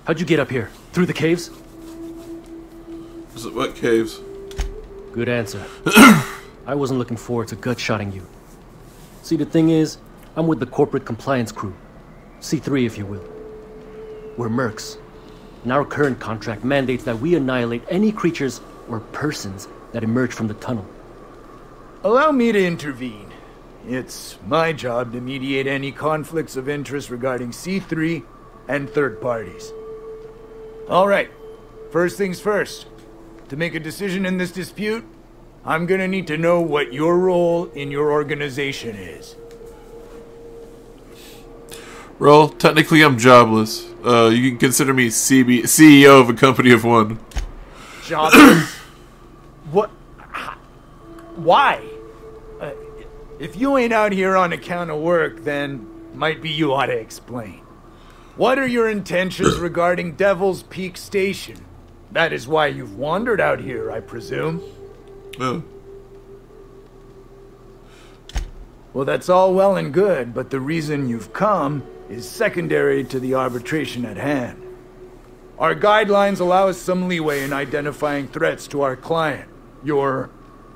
How'd you get up here? Through the caves? What caves? Good answer. I wasn't looking forward to gut-shotting you. See, the thing is, I'm with the corporate compliance crew. C3, if you will. We're mercs. And our current contract mandates that we annihilate any creatures or persons that emerge from the tunnel. Allow me to intervene. It's my job to mediate any conflicts of interest regarding C3 and third parties. All right, first things first. To make a decision in this dispute, I'm gonna need to know what your role in your organization is. Well, technically I'm jobless. You can consider me CEO of a company of one. Jobless? What? Why? If you ain't out here on account of work, then might be you ought to explain. What are your intentions regarding Devil's Peak Station? That is why you've wandered out here, I presume. Well, that's all well and good, but the reason you've come is secondary to the arbitration at hand. Our guidelines allow us some leeway in identifying threats to our client. Your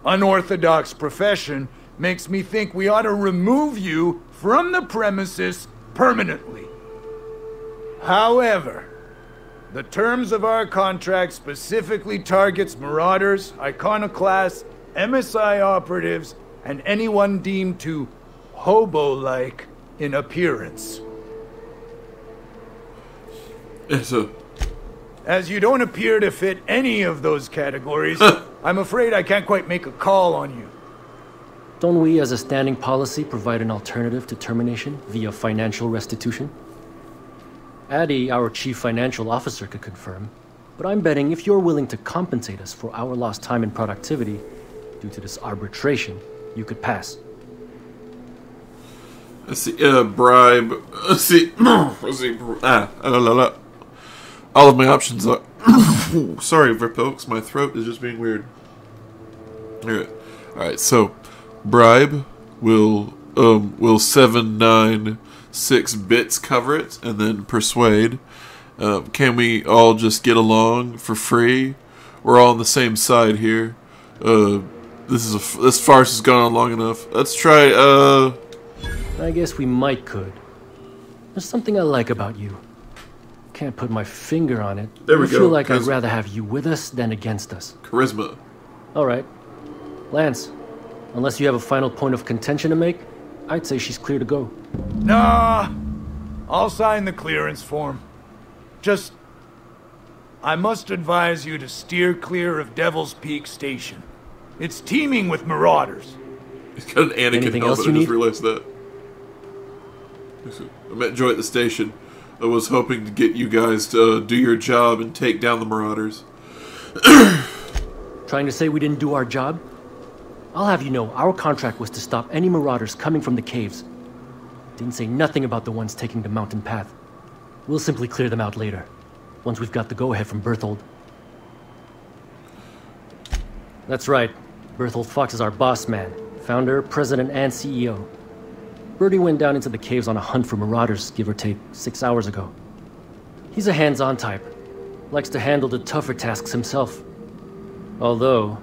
unorthodox profession makes me think we ought to remove you from the premises permanently. However, the terms of our contract specifically targets marauders, iconoclasts, MSI operatives, and anyone deemed to hobo-like in appearance. As you don't appear to fit any of those categories, I'm afraid I can't quite make a call on you. Don't we, as a standing policy, provide an alternative to termination via financial restitution? Addy, our chief financial officer, could confirm, but I'm betting if you're willing to compensate us for our lost time and productivity due to this arbitration, you could pass. I see, bribe. All of my options are... Sorry, folks, my throat is just being weird. Alright, so... Bribe will 796 bits cover it, and then persuade. Can we all just get along for free? We're all on the same side here. This farce has gone on long enough. Let's try. I guess we could. There's something I like about you. Can't put my finger on it. There we I go. feel like I'd Charisma. rather have you with us than against us. Charisma. All right, Lance. Unless you have a final point of contention to make, I'd say she's clear to go. Nah, I'll sign the clearance form. Just, I must advise you to steer clear of Devil's Peak Station. It's teeming with marauders. He's got an Anakin Anything helmet, else you I just need? realized that. I met Joy at the station. I was hoping to get you guys to do your job and take down the marauders. Trying to say we didn't do our job? I'll have you know, our contract was to stop any marauders coming from the caves. Didn't say nothing about the ones taking the mountain path. We'll simply clear them out later, once we've got the go-ahead from Berthold. That's right. Berthold Fox is our boss man, founder, president, and CEO. Bertie went down into the caves on a hunt for marauders, give or take, 6 hours ago. He's a hands-on type. Likes to handle the tougher tasks himself. Although,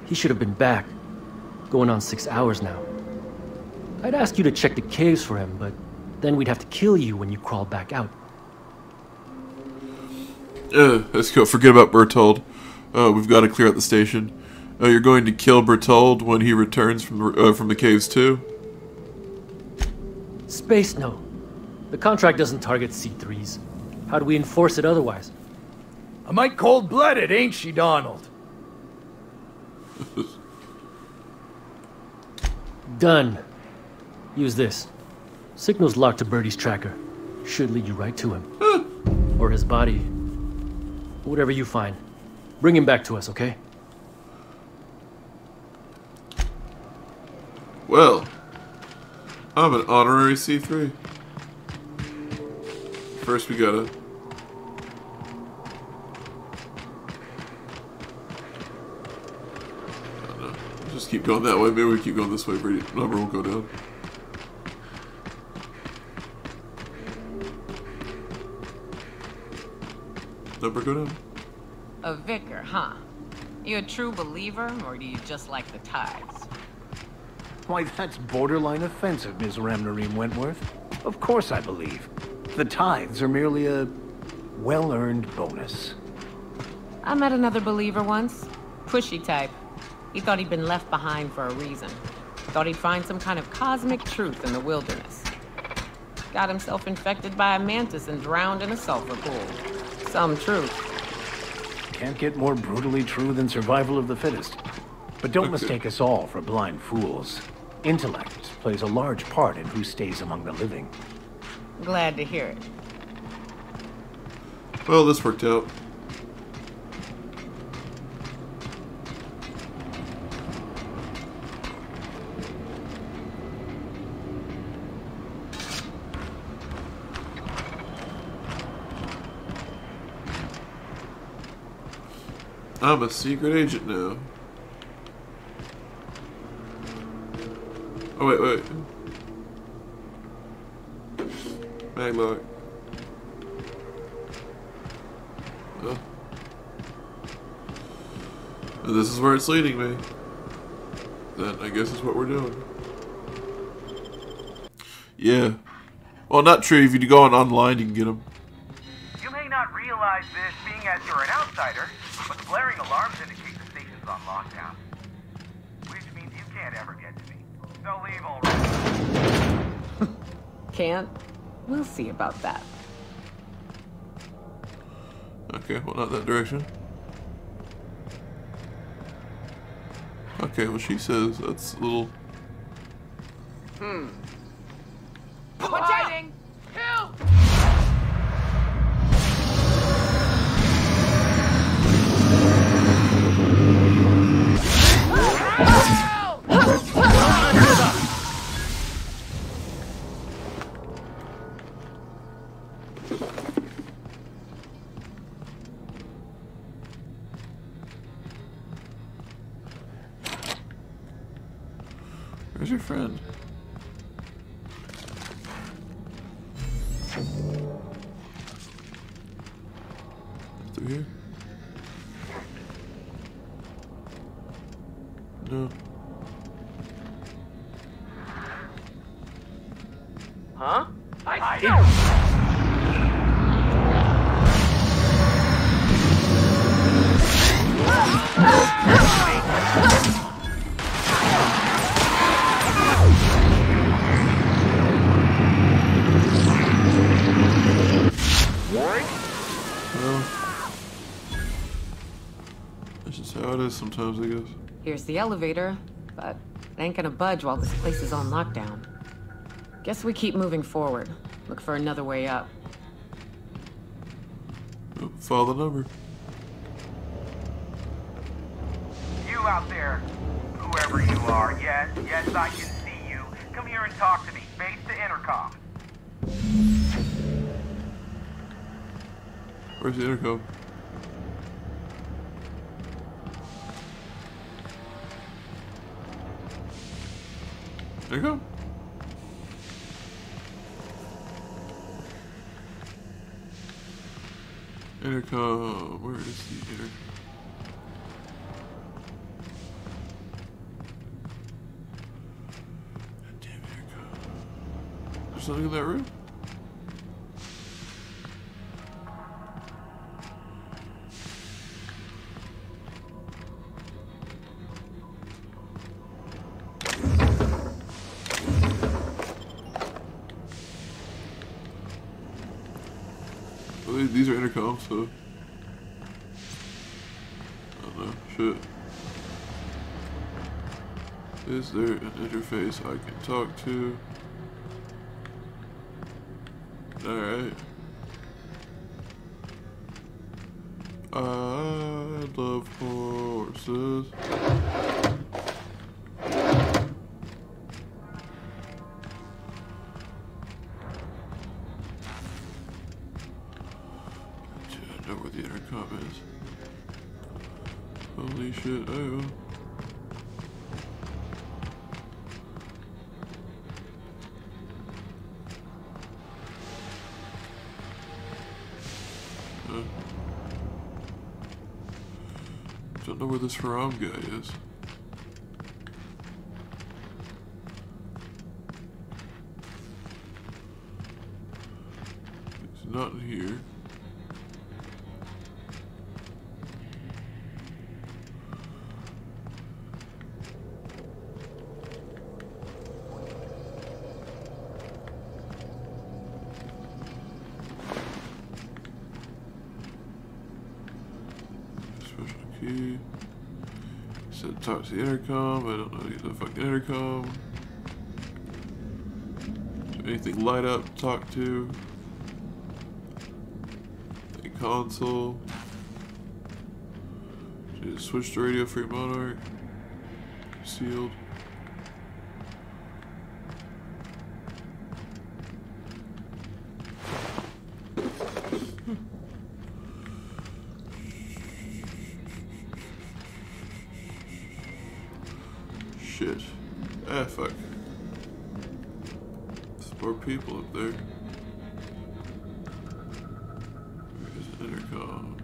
he should have been back. Going on 6 hours now. I'd ask you to check the caves for him, but then we'd have to kill you when you crawl back out. Let's go. Forget about Berthold. We've got to clear out the station. You're going to kill Berthold when he returns from the caves too? Space, no. The contract doesn't target C3s. How do we enforce it otherwise? A mite cold-blooded, ain't she, Donald? Done. Use this. Signal's locked to Birdie's tracker. Should lead you right to him. Or his body. Whatever you find. Bring him back to us, okay? Well, I'm an honorary C3. First we gotta... Just keep going that way. Maybe we keep going this way. Number will go down. Number go down. A vicar, huh? You a true believer, or do you just like the tithes? Why, that's borderline offensive, Ms. Ramnarine Wentworth. Of course I believe. The tithes are merely a well-earned bonus. I met another believer once. Pushy type. He thought he'd been left behind for a reason. Thought he'd find some kind of cosmic truth in the wilderness. Got himself infected by a mantis and drowned in a sulfur pool. Some truth. Can't get more brutally true than survival of the fittest. But don't mistake us all for blind fools. Intellect plays a large part in who stays among the living. Glad to hear it. Well, this worked out. I'm a secret agent now. Oh, wait. Maglock. Oh. And this is where it's leading me. Then I guess it's what we're doing. Yeah. Well, not true. If you go on online, you can get them. You may not realize this, being as you're an outsider, but the blaring alarms indicate the station's on lockdown. Which means you can't ever get to me. So leave already. Can't? We'll see about that. Okay, well, not that direction. Okay, well, she says that's a little... Watch out! Help! Where's your friend? Through here? No. Huh? Well, that's just how it is sometimes, I guess. Here's the elevator, but it ain't gonna budge while this place is on lockdown. Guess we keep moving forward. Look for another way up. Oh, follow the number. You out there, whoever you are, yes, I can see you. Come here and talk to me. Base to intercom. Where's the intercom? Intercom? Intercom. Where is the intercom? Damn intercom. There's something in that room? Well, these are intercoms, so... I don't know. Shit. Is there an interface I can talk to? Alright. I love horses. I know where the intercom is. Holy shit, oh. know where this Haram guy is. He's not in here. He said talk to the intercom. I don't know the fucking intercom. Is there anything light up to talk to? A console. Just switch to Radio Free Monarch. Sealed. Shit. Ah, fuck. There's more people up there. There's an intercom.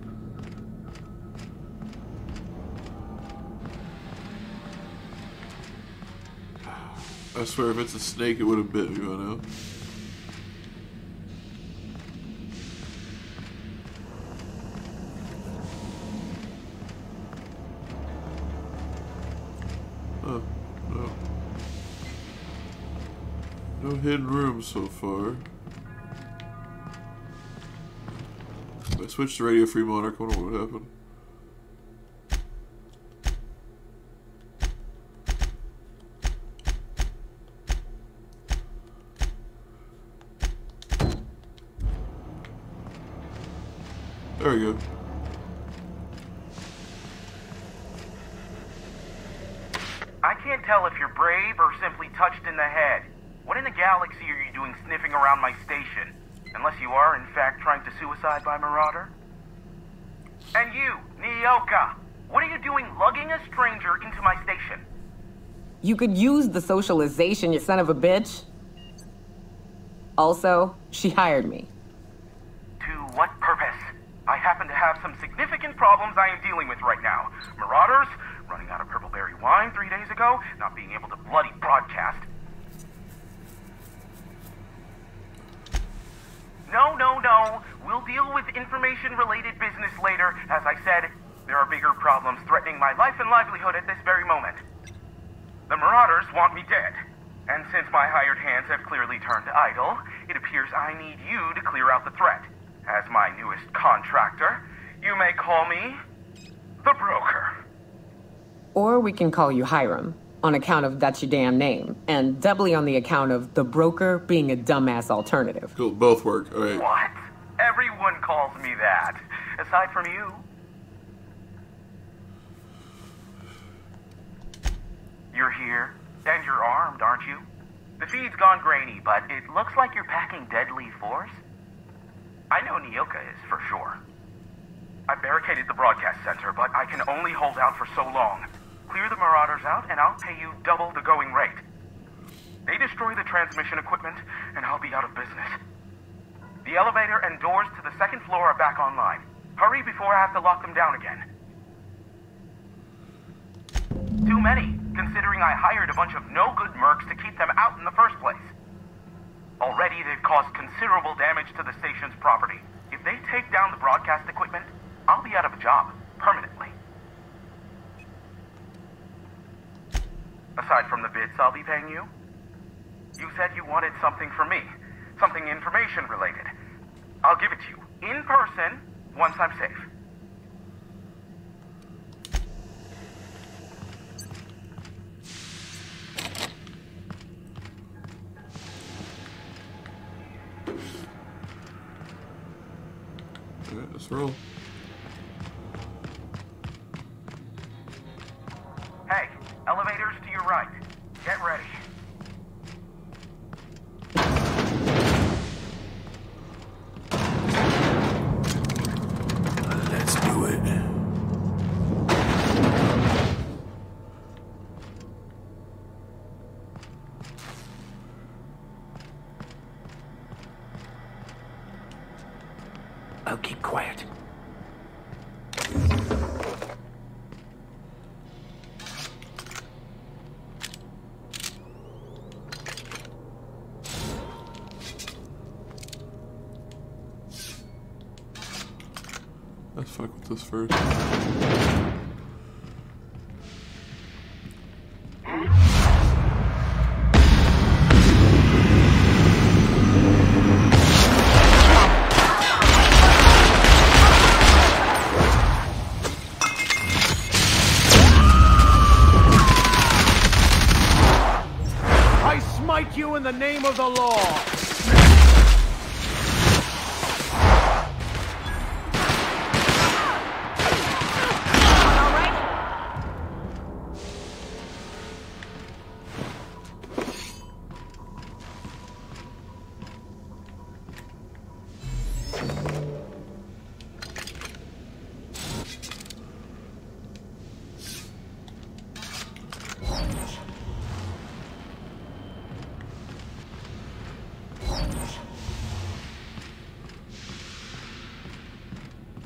I swear if it's a snake it would have bit me by now. Oh, no. No hidden rooms so far. If I switched to Radio Free Monarch, I wonder what would happen. There we go. I can't tell if you're brave or simply touched in the head. What in the galaxy are you doing sniffing around my station? Unless you are, in fact, trying to suicide by Marauder? And you, Nyoka, what are you doing lugging a stranger into my station? You could use the socialization, you son of a bitch. Also, she hired me. To what purpose? I happen to have some significant problems I am dealing with right now. Marauders, running out of purple-berry wine 3 days ago, not being able to bloody broadcast. No. We'll deal with information-related business later. As I said, there are bigger problems threatening my life and livelihood at this very moment. The Marauders want me dead. And since my hired hands have clearly turned idle, it appears I need you to clear out the threat. As my newest contractor, you may call me the Broker. Or we can call you Hiram, on account of that's your damn name, and doubly on the account of the Broker being a dumbass alternative. Cool, both work. Alright. What? Everyone calls me that. Aside from you. You're here, and you're armed, aren't you? The feed's gone grainy, but it looks like you're packing deadly force. I know Nyoka is, for sure. I barricaded the broadcast center, but I can only hold out for so long. Clear the Marauders out, and I'll pay you double the going rate. They destroy the transmission equipment, and I'll be out of business. The elevator and doors to the second floor are back online. Hurry before I have to lock them down again. Too many, considering I hired a bunch of no-good mercs to keep them out in the first place. Already, they've caused considerable damage to the station's property. If they take down the broadcast equipment, I'll be out of a job, permanently. Aside from the bits I'll be paying you, you said you wanted something from me. Something information-related. I'll give it to you, in person, once I'm safe. Alright, let's roll. Hey, elevators to your right. Get ready. Let's do it. I'll keep quiet. Let's fuck with this first. I smite you in the name of the law!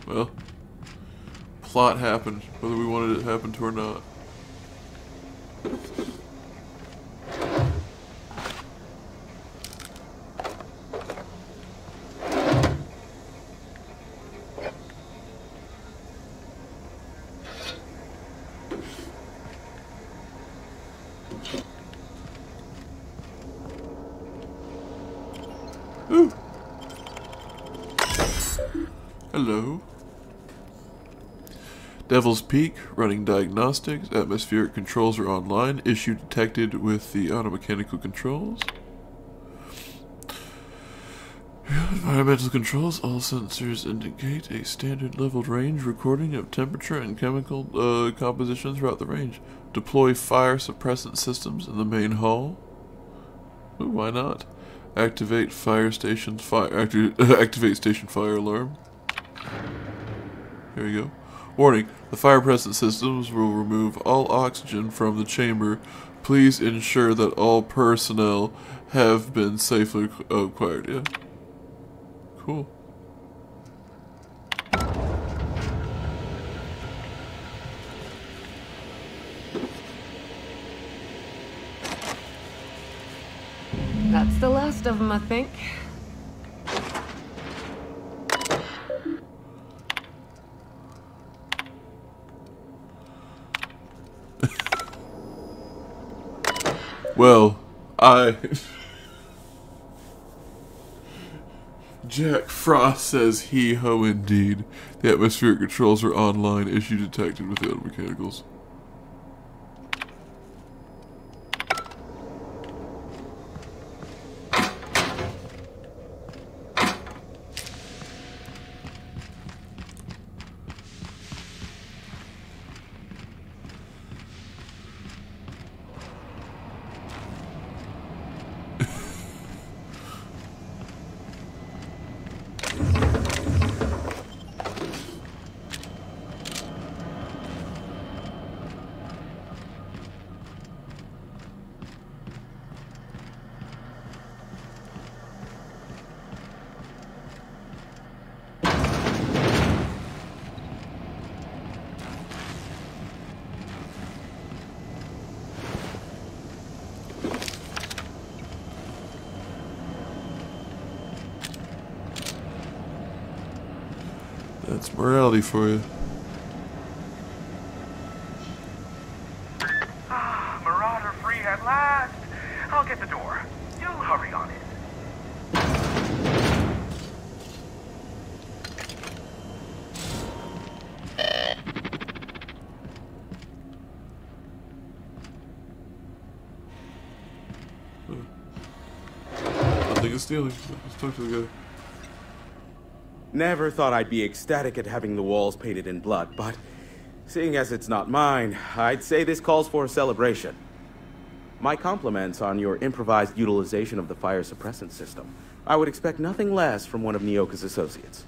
Well, plot happened, whether we wanted it to happen to or not. Ooh. Hello. Devil's Peak, running diagnostics, atmospheric controls are online, issue detected with the automechanical controls. Environmental controls, all sensors indicate a standard leveled range recording of temperature and chemical composition throughout the range. Deploy fire suppressant systems in the main hall. Ooh, why not? Activate station fire alarm. Here we go. Warning, the fire suppressant systems will remove all oxygen from the chamber. Please ensure that all personnel have been safely acquired. Yeah. Cool. That's the last of them, I think. Well, Jack Frost says he-ho indeed. The atmospheric controls are online, issue detected with the automechanicals. That's morality for you. Marauder free at last. I'll get the door. You hurry on in. Nothing is stealing. Let's talk to the guy. Never thought I'd be ecstatic at having the walls painted in blood, but seeing as it's not mine, I'd say this calls for a celebration. My compliments on your improvised utilization of the fire suppressant system. I would expect nothing less from one of Nyoka's associates.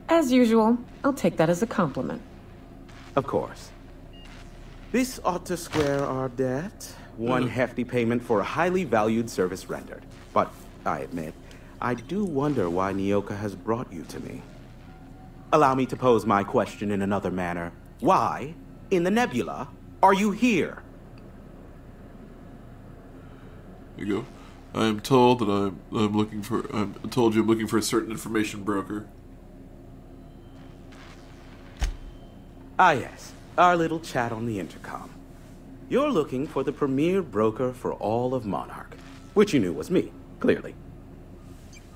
As usual, I'll take that as a compliment. Of course. This ought to square our debt. One hefty payment for a highly valued service rendered. But I admit, I do wonder why Nyoka has brought you to me. Allow me to pose my question in another manner. Why, in the nebula, are you here? There you go. I am told that I'm looking for a certain information broker. Ah, yes. Our little chat on the intercom. You're looking for the premier broker for all of Monarch, which you knew was me, clearly.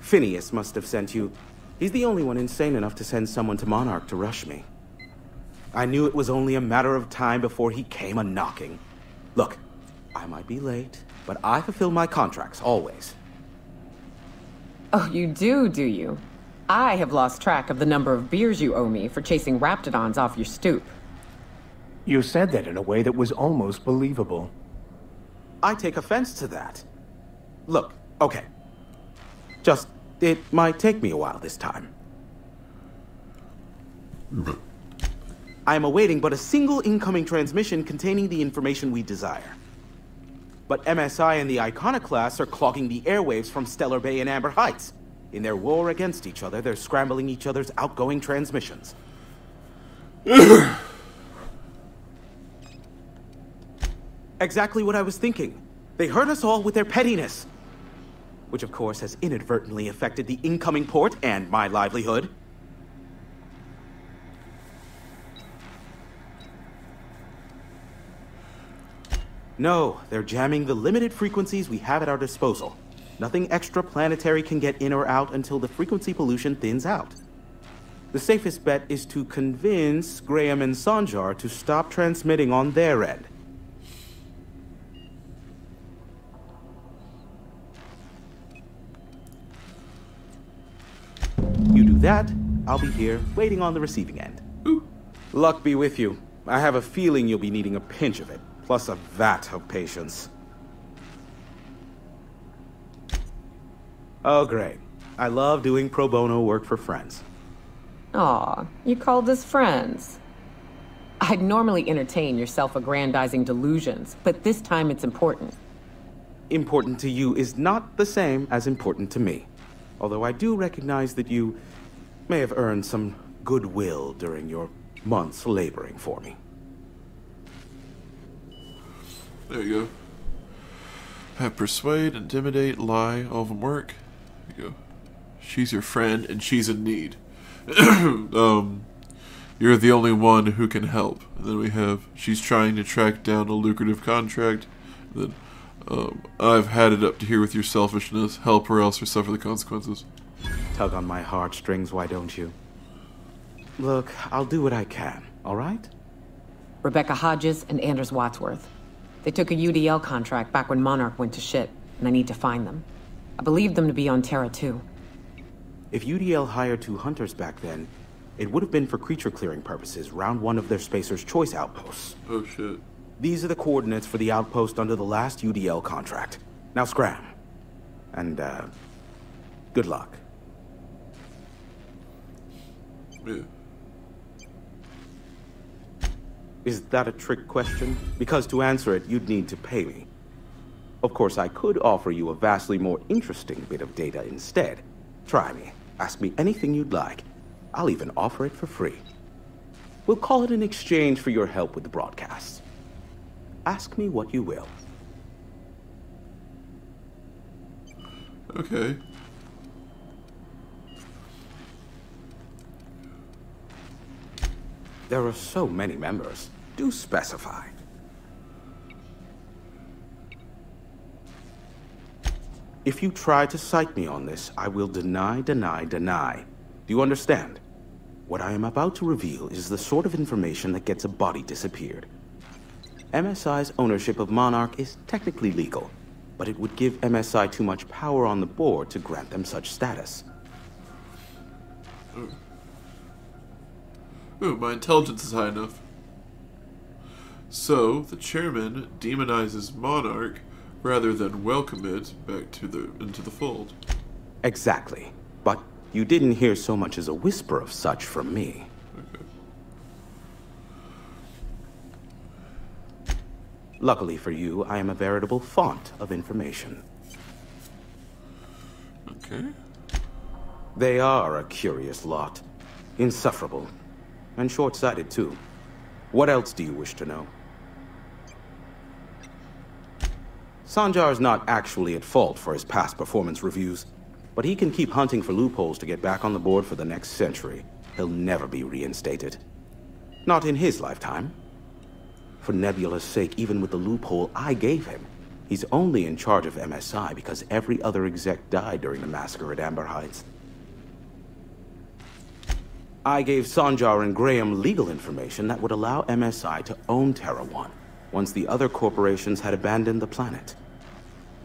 Phineas must have sent you. He's the only one insane enough to send someone to Monarch to rush me. I knew it was only a matter of time before he came a-knocking. Look, I might be late, but I fulfill my contracts, always. Oh, you do you? I have lost track of the number of beers you owe me for chasing raptidons off your stoop. You said that in a way that was almost believable. I take offense to that. Look, okay. Just, it might take me a while this time. I am awaiting but a single incoming transmission containing the information we desire. But MSI and the Iconoclasts are clogging the airwaves from Stellar Bay and Amber Heights. In their war against each other, they're scrambling each other's outgoing transmissions. Exactly what I was thinking. They hurt us all with their pettiness. Which, of course, has inadvertently affected the incoming port and my livelihood. No, they're jamming the limited frequencies we have at our disposal. Nothing extraplanetary can get in or out until the frequency pollution thins out. The safest bet is to convince Graham and Sanjar to stop transmitting on their end. You do that, I'll be here, waiting on the receiving end. Ooh. Luck be with you. I have a feeling you'll be needing a pinch of it, plus a vat of patience. Oh, great. I love doing pro bono work for friends. Aw, you called us friends. I'd normally entertain your self-aggrandizing delusions, but this time it's important. Important to you is not the same as important to me. Although I do recognize that you may have earned some goodwill during your months laboring for me. There you go. Have persuade, intimidate, lie, all of them work. There you go. She's your friend and she's in need. You're the only one who can help. And then we have, she's trying to track down a lucrative contract. And then, I've had it up to here with your selfishness. Help or else or suffer the consequences. Tug on my heartstrings, why don't you? Look, I'll do what I can, all right? Rebecca Hodges and Anders Wadsworth. They took a UDL contract back when Monarch went to shit, and I need to find them. I believe them to be on Terra 2. If UDL hired 2 hunters back then, it would have been for creature clearing purposes, round 1 of their Spacer's Choice outposts. Oh shit. These are the coordinates for the outpost under the last UDL contract. Now scram. And, good luck. Yeah. Is that a trick question? Because to answer it, you'd need to pay me. Of course, I could offer you a vastly more interesting bit of data instead. Try me. Ask me anything you'd like. I'll even offer it for free. We'll call it an exchange for your help with the broadcasts. Ask me what you will. Okay. There are so many members. Do specify. If you try to cite me on this, I will deny. Do you understand? What I am about to reveal is the sort of information that gets a body disappeared. MSI's ownership of Monarch is technically legal, but it would give MSI too much power on the board to grant them such status. Ooh, my intelligence is high enough. So, the chairman demonizes Monarch rather than welcome it back to into the fold. Exactly. But you didn't hear so much as a whisper of such from me. Okay. Luckily for you, I am a veritable font of information. Okay. They are a curious lot. Insufferable. And short-sighted, too. What else do you wish to know? Sanjar's not actually at fault for his past performance reviews, but he can keep hunting for loopholes to get back on the board for the next century. He'll never be reinstated. Not in his lifetime. For Nebula's sake, even with the loophole I gave him, he's only in charge of MSI because every other exec died during the massacre at Amber Heights. I gave Sanjar and Graham legal information that would allow MSI to own Terra 1 once the other corporations had abandoned the planet.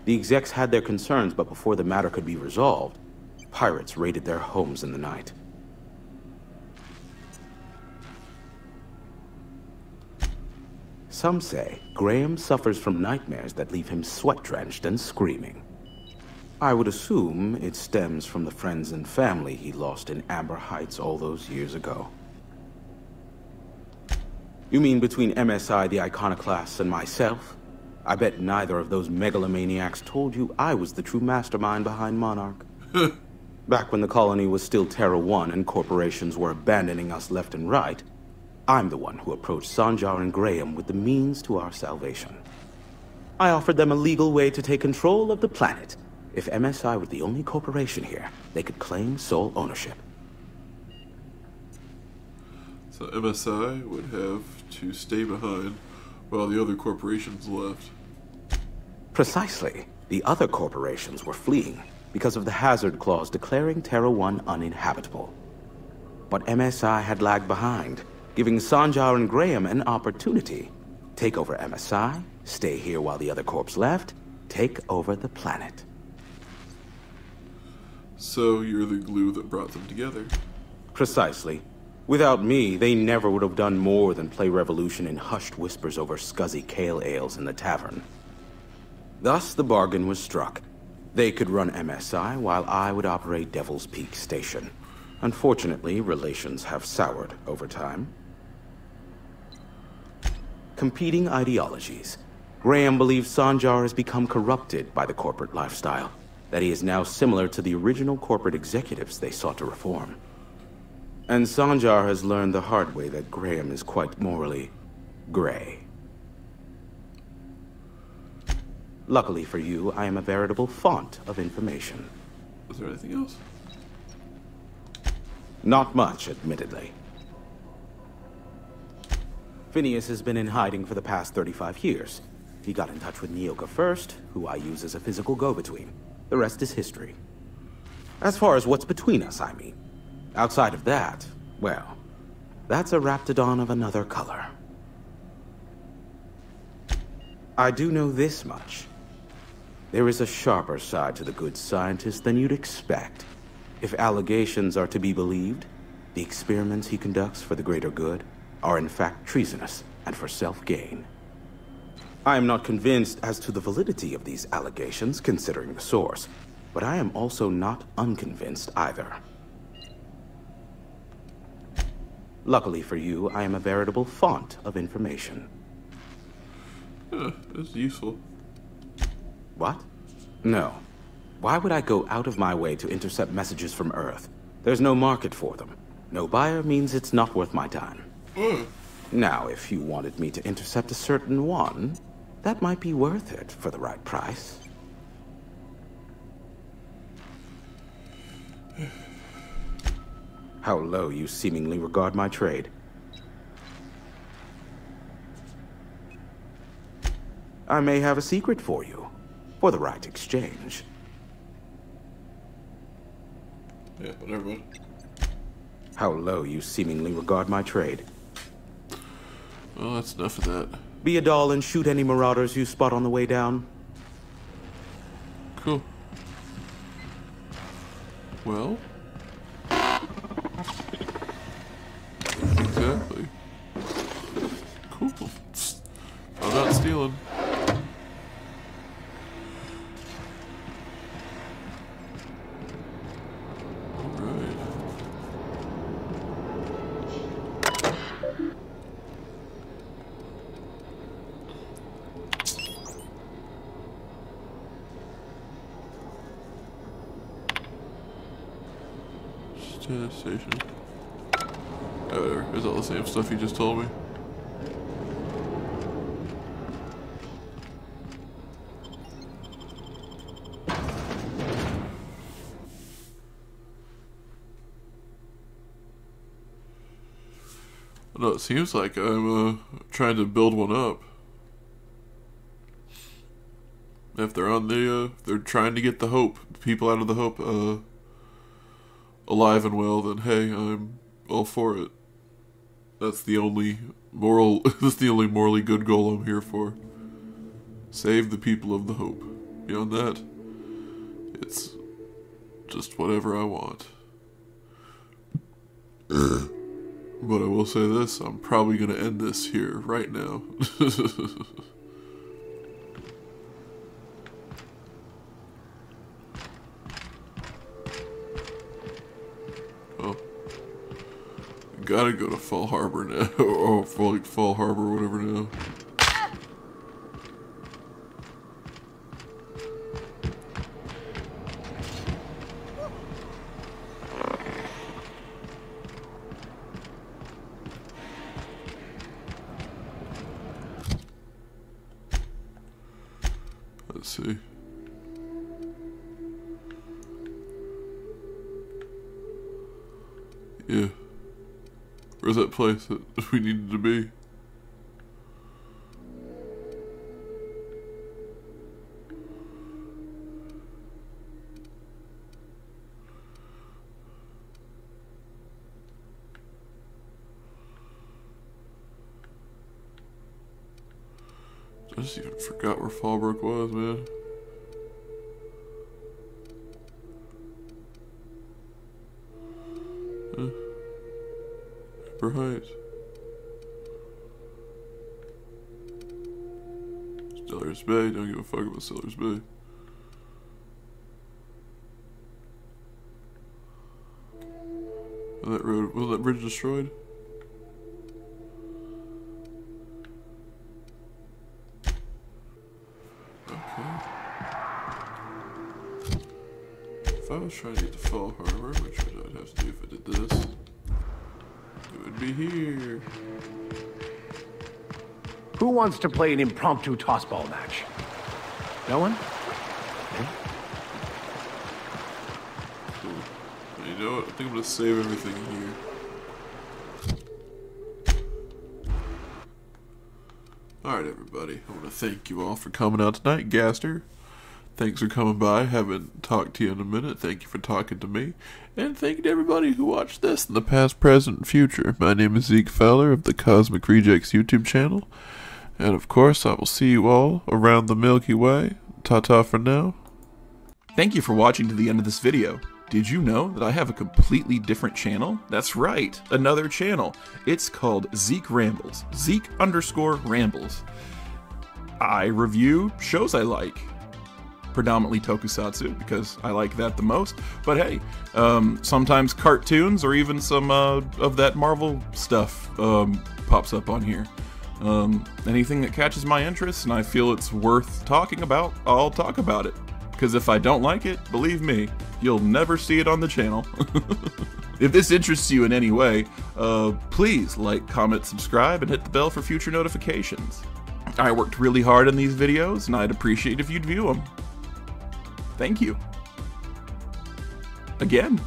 The execs had their concerns, but before the matter could be resolved, pirates raided their homes in the night. Some say Graham suffers from nightmares that leave him sweat-drenched and screaming. I would assume it stems from the friends and family he lost in Amber Heights all those years ago. You mean between MSI, the Iconoclasts, and myself? I bet neither of those megalomaniacs told you I was the true mastermind behind Monarch. Back when the colony was still Terra 1 and corporations were abandoning us left and right, I'm the one who approached Sanjar and Graham with the means to our salvation. I offered them a legal way to take control of the planet. If MSI were the only corporation here, they could claim sole ownership. So MSI would have to stay behind while the other corporations left. Precisely. The other corporations were fleeing because of the hazard clause declaring Terra 1 uninhabitable. But MSI had lagged behind, giving Sanjar and Graham an opportunity. Take over MSI, stay here while the other corps left, take over the planet. So you're the glue that brought them together. Precisely. Without me, they never would have done more than play Revolution in hushed whispers over scuzzy kale ales in the tavern. Thus, the bargain was struck. They could run MSI while I would operate Devil's Peak Station. Unfortunately, relations have soured over time. Competing ideologies. Graham believes Sanjar has become corrupted by the corporate lifestyle, that he is now similar to the original corporate executives they sought to reform. And Sanjar has learned the hard way that Graham is quite morally gray. Luckily for you, I am a veritable font of information. Is there anything else? Not much, admittedly. Phineas has been in hiding for the past 35 years. He got in touch with Nyoka first, who I use as a physical go-between. The rest is history. As far as what's between us, I mean. Outside of that, well, that's a Raptidon of another color. I do know this much. There is a sharper side to the good scientist than you'd expect. If allegations are to be believed, the experiments he conducts for the greater good are in fact treasonous and for self-gain. I am not convinced as to the validity of these allegations, considering the source, but I am also not unconvinced either. Luckily for you, I am a veritable font of information. That's useful. What? No. Why would I go out of my way to intercept messages from Earth? There's no market for them. No buyer means it's not worth my time. Now, if you wanted me to intercept a certain one, that might be worth it for the right price. How low you seemingly regard my trade. I may have a secret for you, for the right exchange. Yeah, whatever, bud. How low you seemingly regard my trade. Well, that's enough of that. Be a doll and shoot any marauders you spot on the way down. Cool. Well. Exactly. Cool. I'm not stealing. Alright. Station. Oh, whatever. It's all the same stuff you just told me. No, it seems like I'm trying to build one up. If they're on the, they're trying to get the Hope, people out of the Hope, alive and well, then hey, I'm all for it. That's the only moral, that's the only morally good goal I'm here for. Save the people of the Hope. Beyond that, it's just whatever I want. But I will say this, I'm probably going to end this here, right now. Oh. Gotta go to Fall Harbor now. Or Fall Harbor, whatever now. Let's see. Yeah. Where's that place that we needed to be? I just even forgot where Fallbrook was, man. Upper Heights. Stellar's Bay. Don't give a fuck about Stellar's Bay. Was that road? Was that bridge destroyed? If I was trying to get to Fall Harbor, which I'd have to do if I did this, it would be here. Who wants to play an impromptu tossball match? No one? Okay. Cool. You know what? I think I'm gonna save everything here. Alright, everybody. I want to thank you all for coming out tonight. Gaster, thanks for coming by. Haven't talked to you in a minute. Thank you for talking to me. And thank you to everybody who watched this in the past, present, and future. My name is Zeke Fowler of the Cosmic Rejects YouTube channel. And of course, I will see you all around the Milky Way. Ta-ta for now. Thank you for watching to the end of this video. Did you know that I have a completely different channel? That's right, another channel. It's called Zeke Rambles. Zeke_Rambles. I review shows I like. Predominantly tokusatsu, because I like that the most. But hey, sometimes cartoons or even some of that Marvel stuff pops up on here. Anything that catches my interest and I feel it's worth talking about, I'll talk about it. Because if I don't like it, believe me, you'll never see it on the channel. If this interests you in any way, please like, comment, subscribe, and hit the bell for future notifications. I worked really hard on these videos, and I'd appreciate if you'd view them. Thank you. Again.